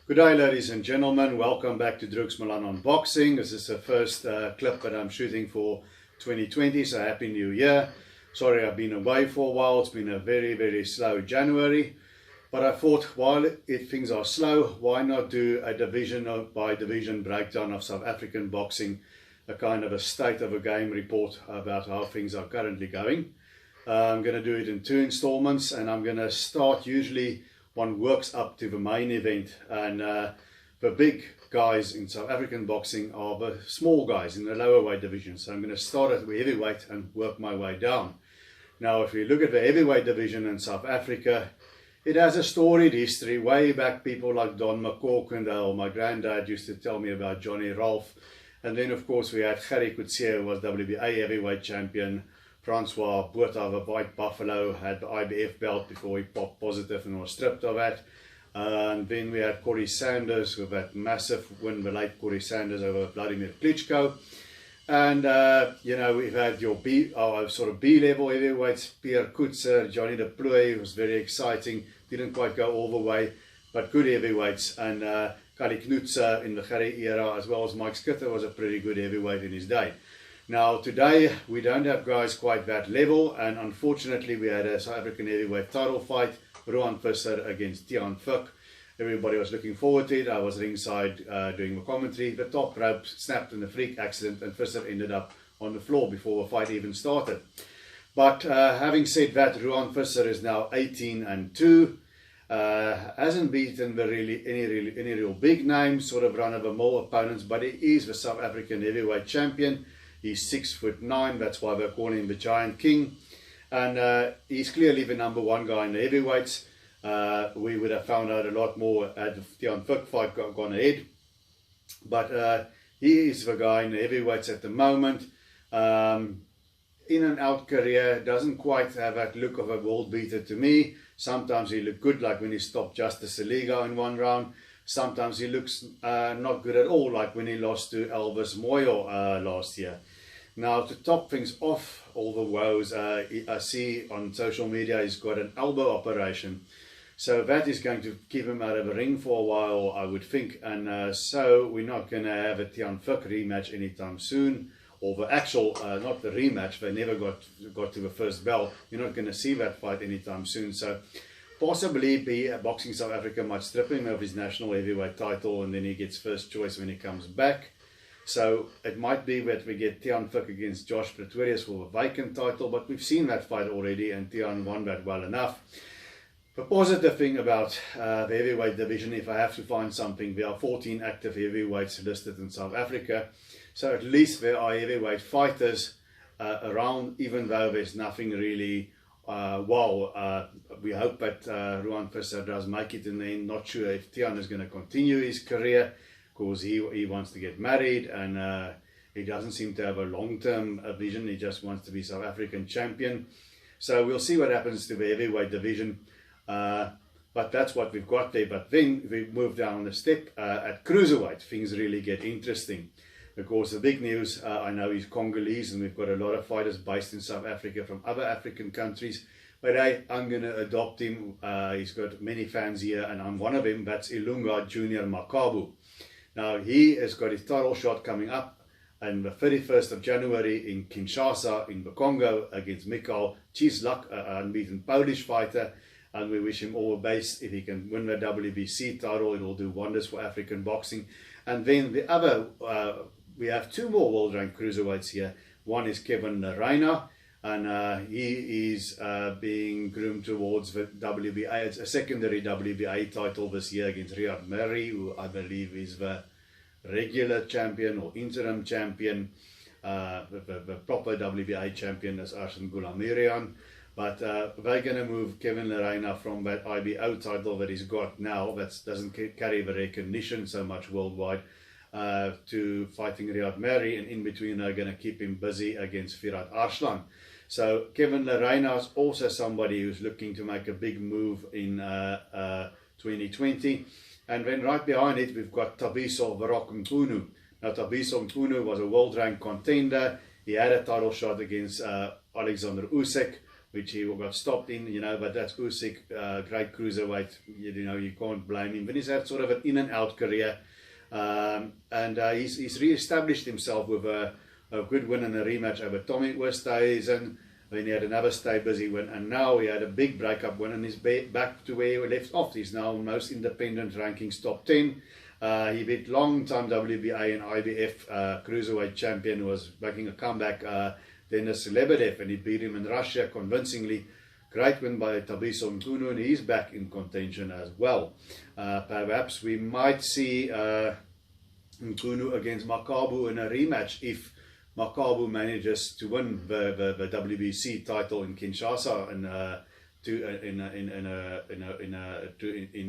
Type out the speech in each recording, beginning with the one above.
Good day, ladies and gentlemen. Welcome back to Drooks Milan Unboxing. This is the first clip that I'm shooting for 2020, so Happy New Year. Sorry I've been away for a while. It's been a very slow January. But I thought, while things are slow, why not do a division by division breakdown of South African boxing, a kind of a state of a game report about how things are currently going. I'm going to do it in 2 installments, and I'm going to start, usually one works up to the main event, and the big guys in South African boxing are the small guys in the lower weight division. So I'm going to start at the heavyweight and work my way down. Now if you look at the heavyweight division in South Africa, it has a storied history. Way back, people like Don McCorkindale, my granddad used to tell me about Johnny Rolfe, and then of course we had Gerrie Coetzee, who was WBA heavyweight champion. Francois Botha, the White Buffalo, had the IBF belt before he popped positive and was stripped of that. And then we had Corrie Sanders with that massive win, the late Corrie Sanders over Vladimir Klitschko. And you know, we've had your sort of B-level heavyweights, Pierre Coetzer, Johnny de Plooy, was very exciting, didn't quite go all the way, but good heavyweights. And Kali Knutse in the Gerrie era, as well as Mike Schutte, was a pretty good heavyweight in his day. Now today we don't have guys quite that level, and unfortunately we had a South African heavyweight title fight, Roan Visser against Tiaan Vuk. Everybody was looking forward to it. I was ringside doing the commentary. The top rope snapped in a freak accident and Visser ended up on the floor before the fight even started. But having said that, Roan Visser is now 18-2. Hasn't beaten any real big names, sort of run-of-the-mill opponents, but he is the South African heavyweight champion. He's 6'9", that's why they call him the Giant King. And he's clearly the #1 guy in the heavyweights. We would have found out a lot more had the Tiaan Vuk fight gone ahead. But he is the guy in the heavyweights at the moment. In and out career, doesn't quite have that look of a world beater to me. Sometimes he looked good, like when he stopped Justice Saliga in 1 round. Sometimes he looks not good at all, like when he lost to Elvis Moyo last year. Now, to top things off all the woes, I see on social media he's got an elbow operation. So that is going to keep him out of the ring for a while, I would think. And so we're not going to have a Tiaan Vuk rematch anytime soon. Or the actual, not the rematch, they never got to the first bell. You're not going to see that fight anytime soon. So possibly Boxing South Africa might strip him of his national heavyweight title, and then he gets first choice when he comes back. So it might be that we get Tiaan Vuk against Josh Pretorius for a vacant title, but we've seen that fight already and Tiaan won that well enough. The positive thing about the heavyweight division, if I have to find something, there are 14 active heavyweights listed in South Africa. So at least there are heavyweight fighters around, even though there's nothing really. We hope that Roan Visser does make it in the end. Not sure if Tiaan is going to continue his career, because he wants to get married, and he doesn't seem to have a long-term vision. He just wants to be South African champion. So we'll see what happens to the heavyweight division. But that's what we've got there. But then we move down a step at cruiserweight. Things really get interesting. Of course, the big news, I know he's Congolese, and we've got a lot of fighters based in South Africa from other African countries. But hey, I'm going to adopt him. He's got many fans here, and I'm one of them. That's Ilunga Junior Makabu. Now, he has got his title shot coming up on the 31st of January in Kinshasa, in the Congo, against Mikhail Chislak, an unbeaten Polish fighter. And we wish him all the best. If he can win the WBC title, it will do wonders for African boxing. And then the other, we have 2 more world-ranked cruiserweights here. One is Kevin Lerena, and he is being groomed towards the WBA. It's a secondary WBA title this year against Riyad Murray, who I believe is the regular champion or interim champion. The proper WBA champion is Arsene Goulamirian. But they're going to move Kevin Lerena from that IBO title that he's got now, that doesn't carry the recognition so much worldwide, to fighting Riyad Murray, and in between they're going to keep him busy against Firat Arslan. So Kevin Lerena is also somebody who's looking to make a big move in 2020. And then right behind it we've got Thabiso Barak Mchunu. Now Thabiso Mchunu was a world ranked contender. He had a title shot against Alexander Usyk, which he got stopped in, but that's Usyk, great cruiserweight, you can't blame him. But he's had sort of an in and out career, and he's re-established himself with a good win in a rematch over Tommy Oosthuizen. Then he had another stay busy win, and now he had a big breakup win, and he's back to where he left off. He's now most independent rankings top 10. He beat long-time WBA and IBF cruiserweight champion who was making a comeback, Denis Lebedev, and he beat him in Russia convincingly. Great win by Thabiso Mchunu, and he's back in contention as well. Perhaps we might see Mchunu against Makabu in a rematch if Makabu manages to win the WBC title in Kinshasa in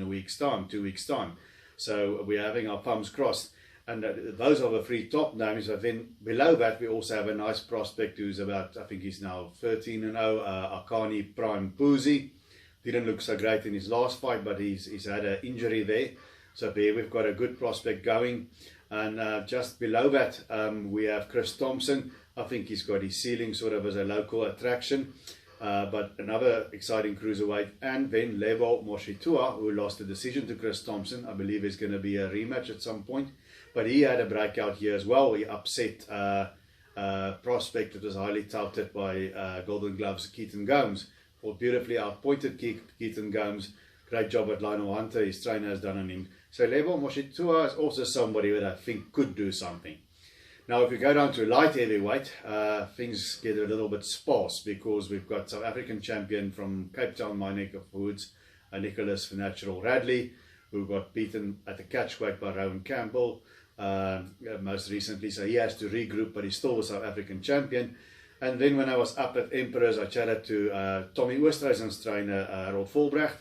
a week's time, 2 weeks' time. So we're having our thumbs crossed. And those are the three top names. But then below that, we also have a nice prospect who's about, I think he's now 13-0, Akani Prime Puzi. Didn't look so great in his last fight, but he's had an injury there. So there we've got a good prospect going. And just below that, we have Chris Thompson. I think he's got his ceiling sort of as a local attraction. But another exciting cruiserweight. And then Levo Moshitua, who lost the decision to Chris Thompson. I believe there's going to be a rematch at some point. But he had a breakout here as well. He upset prospect that was highly touted by Golden Gloves, Keaton Gomes. Well, beautifully outpointed Keaton Gomes. Great job at Lionel Hunter. His trainer has done on him. So Levo Moshitua is also somebody that I think could do something. Now, if we go down to light heavyweight, things get a little bit sparse because we've got South African champion from Cape Town, my neck of woods, Nicholas Natural Radley, who got beaten at the catchweight by Rowan Campbell most recently. So he has to regroup, but he's still a South African champion. And then when I was up at Emperors, I chatted to Tommy Oosthuizen's trainer, Harold Volbrecht.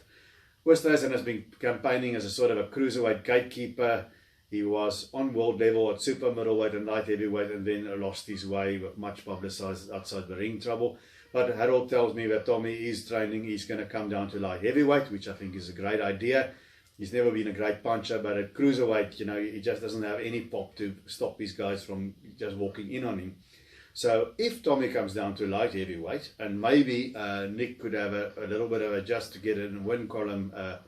Oosthuizen has been campaigning as a sort of a cruiserweight gatekeeper. He was on world level at super middleweight and light heavyweight, and then lost his way with much publicized outside the ring trouble. But Harold tells me that Tommy is training. He's going to come down to light heavyweight, which I think is a great idea. He's never been a great puncher, but at cruiserweight, he just doesn't have any pop to stop these guys from just walking in on him. So if Tommy comes down to light heavyweight, and maybe Nick could have a little bit of a just to get in and win column, a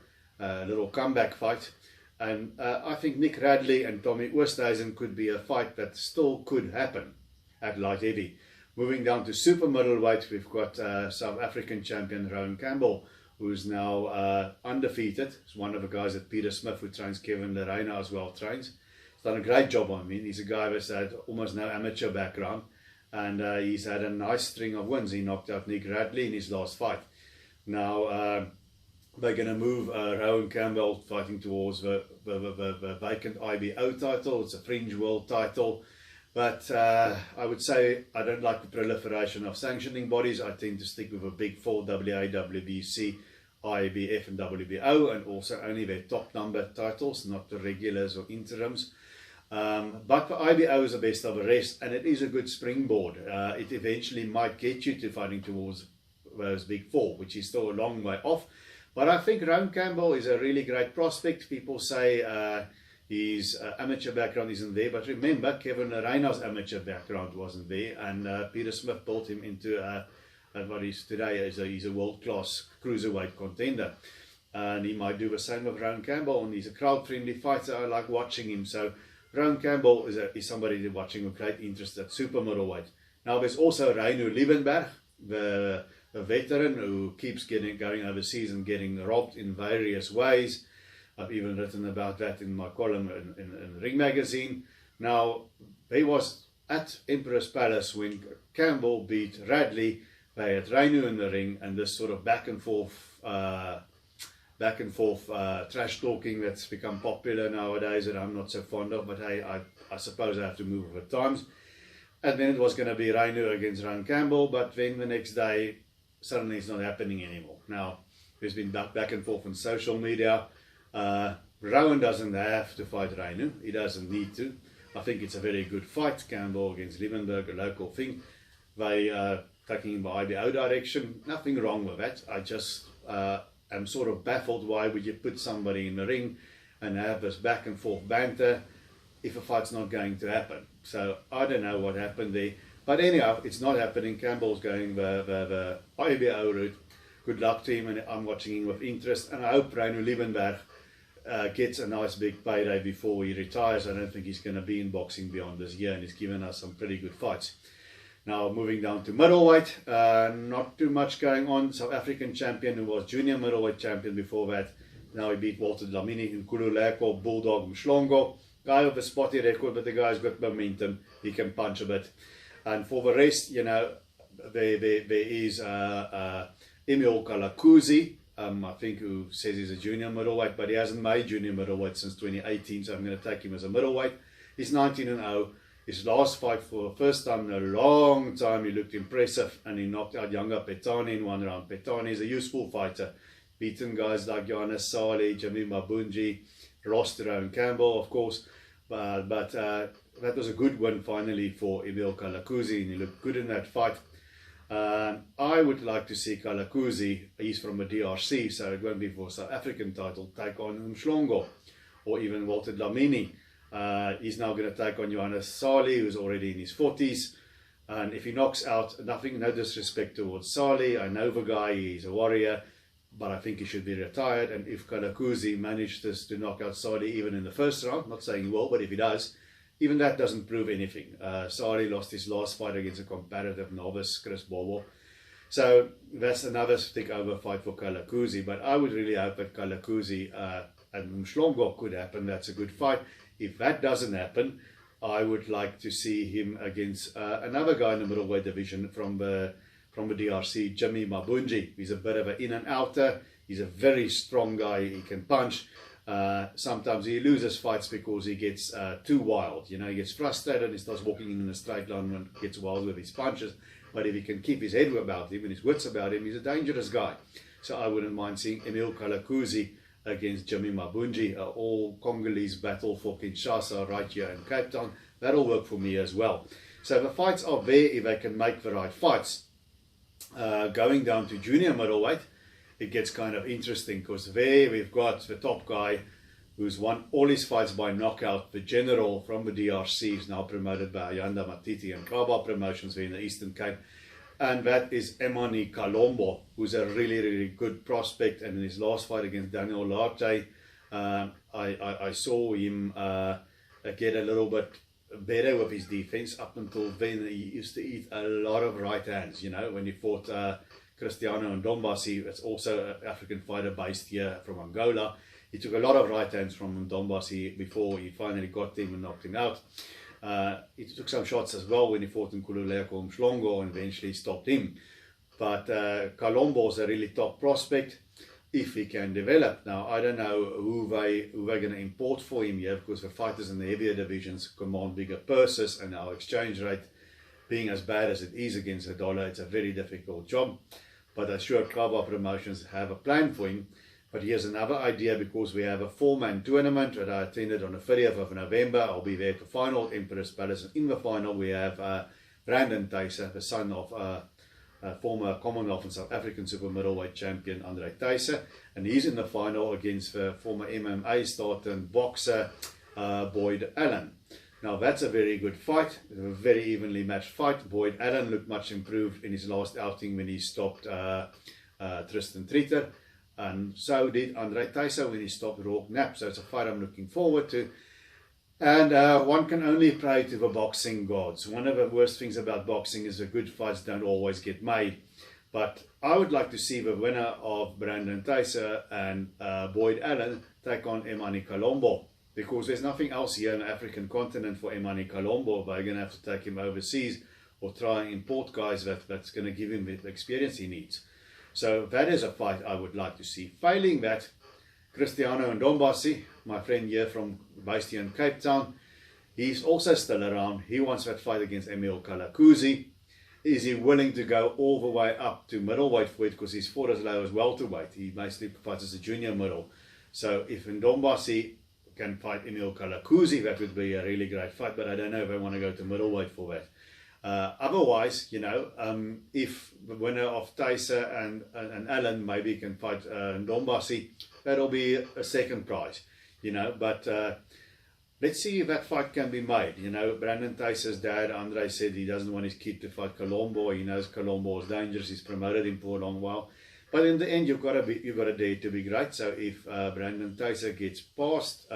little comeback fight. And I think Nick Radley and Tommy Oosthuizen could be a fight that still could happen at light heavy. Moving down to super middleweight, we've got South African champion Rowan Campbell, who's now undefeated. He's one of the guys that Peter Smith, who trains Kevin Lerena as well, trains. He's done a great job on me. He's a guy that's had almost no amateur background. And he's had a nice string of wins. He knocked out Nick Radley in his last fight. Now they're going to move Rowan Campbell fighting towards the vacant IBO title. It's a fringe world title. But I would say I don't like the proliferation of sanctioning bodies. I tend to stick with a big four: WA, WBC, IBF and WBO, and also only their top number titles, not the regulars or interims. But the IBO is the best of the rest, and it is a good springboard. It eventually might get you to fighting towards those big four, which is still a long way off. But I think Rowan Campbell is a really great prospect. People say his amateur background isn't there, but remember, Kevin Lerina's amateur background wasn't there, and Peter Smith built him into what he's today. He's a world-class cruiserweight contender. And he might do the same with Rowan Campbell, and he's a crowd-friendly fighter. I like watching him. So Rowan Campbell is somebody that watching with great interest at super middleweight. Now there's also Reino Liebenberg, the veteran who keeps going overseas and getting robbed in various ways. I've even written about that in my column in Ring Magazine. Now, he was at Emperor's Palace when Campbell beat Radley. They had Reino in the ring, and this sort of back and forth trash talking that's become popular nowadays, and I'm not so fond of, but hey, I suppose I have to move with the times. And then it was going to be Reino against Rowan Campbell, but then the next day, suddenly it's not happening anymore. Now, there's been back and forth on social media. Rowan doesn't have to fight Reino. He doesn't need to. I think it's a very good fight. Campbell against Liebenberg, a local thing. They taking him by IBO direction. Nothing wrong with that. I just am sort of baffled. Why would you put somebody in the ring and have this back and forth banter if a fight's not going to happen? So I don't know what happened there. But anyhow, it's not happening. Campbell's going the IBO route. Good luck to him, and I'm watching him with interest. And I hope Reino Liebenberg gets a nice big payday before he retires. I don't think he's going to be in boxing beyond this year, and he's given us some pretty good fights. Now moving down to middleweight, not too much going on. South African champion who was junior middleweight champion before that. Now he beat Walter Dlamini in Nkululeko, Bulldog Mhlongo. Guy with a spotty record, but the guy's got momentum. He can punch a bit. And for the rest, you know, there is Emil Kalakuzi, I think, who says he's a junior middleweight, but he hasn't made junior middleweight since 2018, so I'm going to take him as a middleweight. He's 19-0. His last fight, for the first time in a long time, he looked impressive, and he knocked out younger Petani in 1 round. Petani is a useful fighter, beaten guys like Johannes Sali, Jimmy Mabunji, Ross Tyrone Campbell, of course, but that was a good win finally for Emil Kalakuzi, and he looked good in that fight. I would like to see Kalakuzi, he's from the DRC, so it won't be for South African title, take on Mhlongo, or even Walter Dlamini. He's now going to take on Johannes Sali, who's already in his 40s. And if he knocks out, no disrespect towards Sali, I know the guy, he's a warrior, but I think he should be retired. And if Kalakuzi manages to knock out Sali even in the first round, not saying he will, but if he does, even that doesn't prove anything. Sali lost his last fight against a comparative novice, Chris Bobo. So that's another stick-over fight for Kalakuzi. But I would really hope that Kalakuzi and Mhlongo could happen. That's a good fight. If that doesn't happen, I would like to see him against another guy in the middleweight division from the DRC, Jimmy Mabunji. He's a bit of an in and outer. He's a very strong guy. He can punch. Sometimes he loses fights because he gets too wild. You know, he gets frustrated and he starts walking in a straight line and gets wild with his punches. But if he can keep his head about him and his wits about him, he's a dangerous guy. So I wouldn't mind seeing Emil Kalakuzi against Jimmy Mabunji, all Congolese battle for Kinshasa right here in Cape Town. That'll work for me as well. So the fights are there if they can make the right fights. Going down to junior middleweight, it gets kind of interesting because there we've got the top guy who's won all his fights by knockout. The general from the DRC is now promoted by Ayanda Matiti and Kaba Promotions in the Eastern Cape. And that is Emani Kalombo, who's a really, really good prospect. And in his last fight against Daniel Lartey, I saw him get a little bit better with his defense. Up until then, he used to eat a lot of right hands. You know, when he fought Cristiano Ndombasi, that's also an African fighter based here from Angola. He took a lot of right hands from Ndombasi before he finally got him and knocked him out. He took some shots as well when he fought in Nkululeko Mhlongo and eventually stopped him. But Kalombo is a really top prospect if he can develop. Now, I don't know who they're going to import for him here, because the fighters in the heavier divisions command bigger purses, and our exchange rate being as bad as it is against the dollar, it's a very difficult job. But I'm sure Kaba Promotions have a plan for him. But here's another idea, because we have a 4-man tournament that I attended on the 30th of November. I'll be there at the final, Emperor's Palace. And in the final, we have Brandon Thijssen, the son of former Commonwealth and South African super middleweight champion Andre Thijssen. And he's in the final against the former MMA star and boxer Boyd Allen. Now, that's a very good fight, a very evenly matched fight. Boyd Allen looked much improved in his last outing when he stopped Tristan Treater. And so did Andre Thijssen when he stopped Rourke Knapp. So it's a fight I'm looking forward to. And one can only pray to the boxing gods. One of the worst things about boxing is the good fights don't always get made. But I would like to see the winner of Brandon Thijssen and Boyd Allen take on Emani Kalombo. Because there's nothing else here in the African continent for Emani Kalombo. They're going to have to take him overseas or try and import guys that's going to give him the experience he needs. So that is a fight I would like to see. Failing that, Cristiano Ndombasi, my friend here based here in Cape Town, he's also still around. He wants that fight against Emil Kalakuzi. Is he willing to go all the way up to middleweight for it, because he's fought as low as welterweight? He basically fights as a junior middle. So if Ndombasi can fight Emil Kalakuzi, that would be a really great fight, but I don't know if I want to go to middleweight for that. Otherwise, you know, if the winner of Thijssen and Allen maybe can fight Ndombasi, that'll be a second prize, you know. But let's see if that fight can be made. You know, Brandon Tyson's dad, Andre, said he doesn't want his kid to fight Colombo. He knows Colombo is dangerous. He's promoted him for a long while. But in the end, you've got to dare to be great. So if Brandon Tyson gets past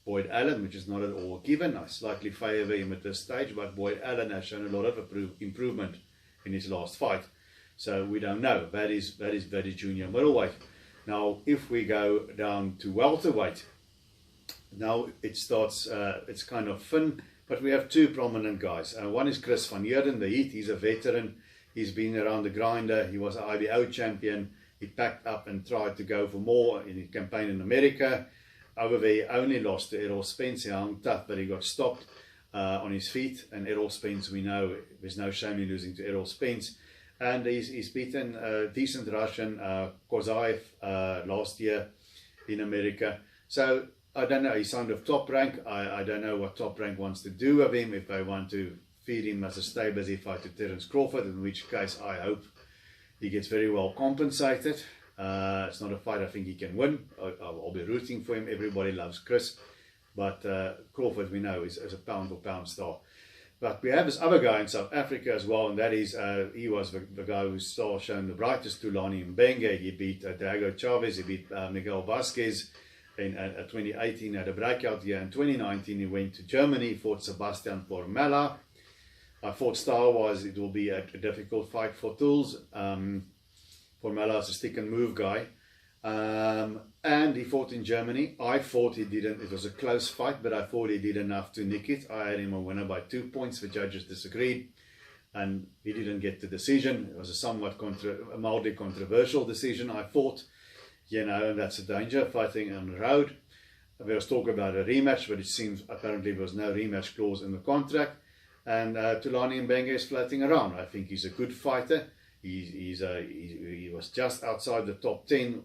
Boyd Allen, which is not at all given, I slightly favour him at this stage. But Boyd Allen has shown a lot of improvement in his last fight. So we don't know. That is junior middleweight. Now, if we go down to welterweight, now it starts, it's kind of thin, but we have two prominent guys. One is Chris van Heerden, the Heat. He's a veteran. He's been around the grinder. He was an IBO champion. He packed up and tried to go for more in his campaign in America. Over there, he only lost to Errol Spence. He hung tough, but he got stopped on his feet. And Errol Spence, we know, there's no shame in losing to Errol Spence. And he's beaten a decent Russian, Kozaev, last year in America. So I don't know, he signed with Top Rank. I don't know what Top Rank wants to do with him, if they want to feed him as a stable as he fight to Terence Crawford, in which case I hope he gets very well compensated. It's not a fight I think he can win. I'll be rooting for him. Everybody loves Chris. But Crawford, we know, is a pound-for-pound star. But we have this other guy in South Africa as well, and that is, he was the guy who saw shown the brightest, Thulani Mbenge. He beat Diego Chavez, he beat Miguel Vasquez in 2018, had a breakout year. In 2019, he went to Germany, fought Sebastian Formella. I thought style-wise it will be a difficult fight for Tools. Formella is a stick and move guy. And he fought in Germany. I thought he didn't. It was a close fight, but I thought he did enough to nick it. I had him a winner by 2 points. The judges disagreed, and he didn't get the decision. It was a somewhat mildly controversial decision, I thought. You know, and that's a danger fighting on the road. There was talk about a rematch, but it seems apparently there was no rematch clause in the contract. And Thulani Mbenge is floating around. I think he's a good fighter. He was just outside the top 10,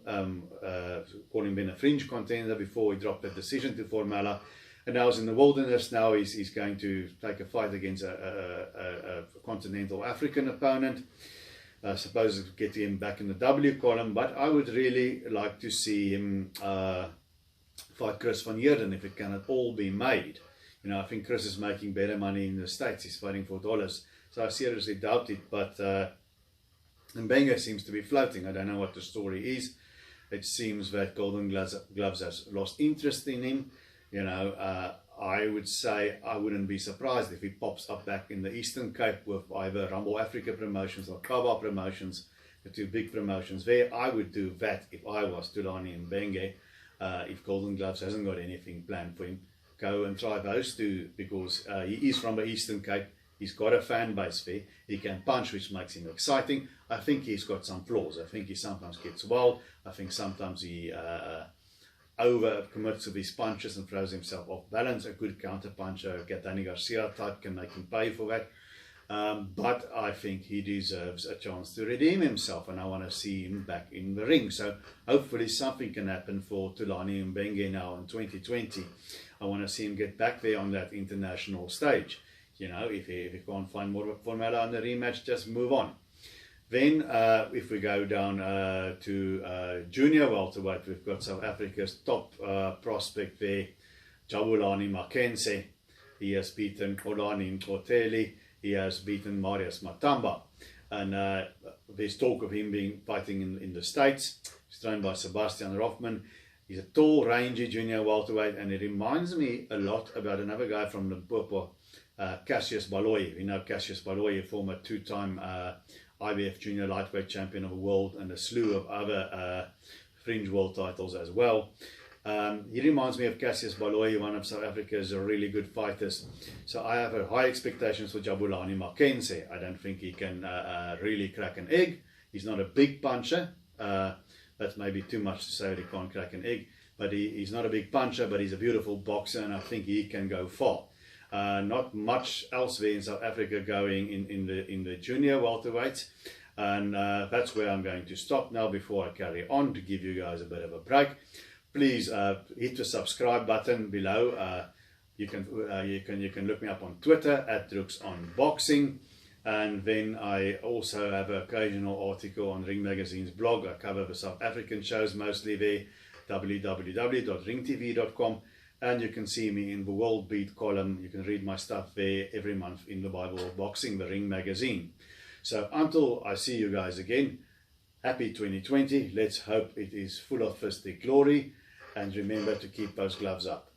calling him a fringe contender before he dropped the decision to Formella. And now he's in the wilderness. Now he's going to take a fight against a continental African opponent. I suppose it'll get him back in the W column, but I would really like to see him fight Chris van Heerden if it can at all be made. You know, I think Chris is making better money in the States. He's fighting for dollars. So I seriously doubt it, but Mbenge seems to be floating. I don't know what the story is. It seems that Golden Gloves has lost interest in him. You know, I would say I wouldn't be surprised if he pops up back in the Eastern Cape with either Rumble Africa Promotions or Kaba Promotions, the two big promotions there. I would do that if I was Thulani Mbenge. If Golden Gloves hasn't got anything planned for him, go and try those two, because he is from the Eastern Cape. He's got a fan base there. He can punch, which makes him exciting. I think he's got some flaws. I think he sometimes gets wild. I think sometimes he over commits with his punches and throws himself off balance. A good counter puncher, Gaetano Garcia type, can make him pay for that. But I think he deserves a chance to redeem himself, and I want to see him back in the ring. So hopefully something can happen for Thulani Mbenge now in 2020. I want to see him get back there on that international stage. You know, if he can't find more Formella on the rematch, just move on. Then, if we go down to junior welterweight, we've got South Africa's top prospect there, Jabulani Mackenzie. He has beaten Kolani Nkoteli. He has beaten Marius Matamba. And there's talk of him fighting in the States. He's trained by Sebastian Rothman. He's a tall, rangy junior welterweight, and it reminds me a lot about another guy from Limpopo, Cassius Baloyi. We know Cassius Baloyi, former two-time IBF junior lightweight champion of the world, and a slew of other fringe world titles as well. He reminds me of Cassius Baloyi, one of South Africa's really good fighters. So I have high expectations for Jabulani Mackenzie. I don't think he can really crack an egg. He's not a big puncher. That's maybe too much to say that he can't crack an egg. But he's not a big puncher, but he's a beautiful boxer, and I think he can go far. Not much else there in South Africa going in the junior welterweights, and that's where I'm going to stop now before I carry on, to give you guys a bit of a break. Please hit the subscribe button below. You can look me up on Twitter at DrooksOnBoxing, and then I also have an occasional article on Ring Magazine's blog. I cover the South African shows mostly there, www.ringtv.com. And you can see me in the World Beat column. You can read my stuff there every month in the Bible Boxing, the Ring magazine. So until I see you guys again, happy 2020. Let's hope it is full of fistic glory. And remember to keep those gloves up.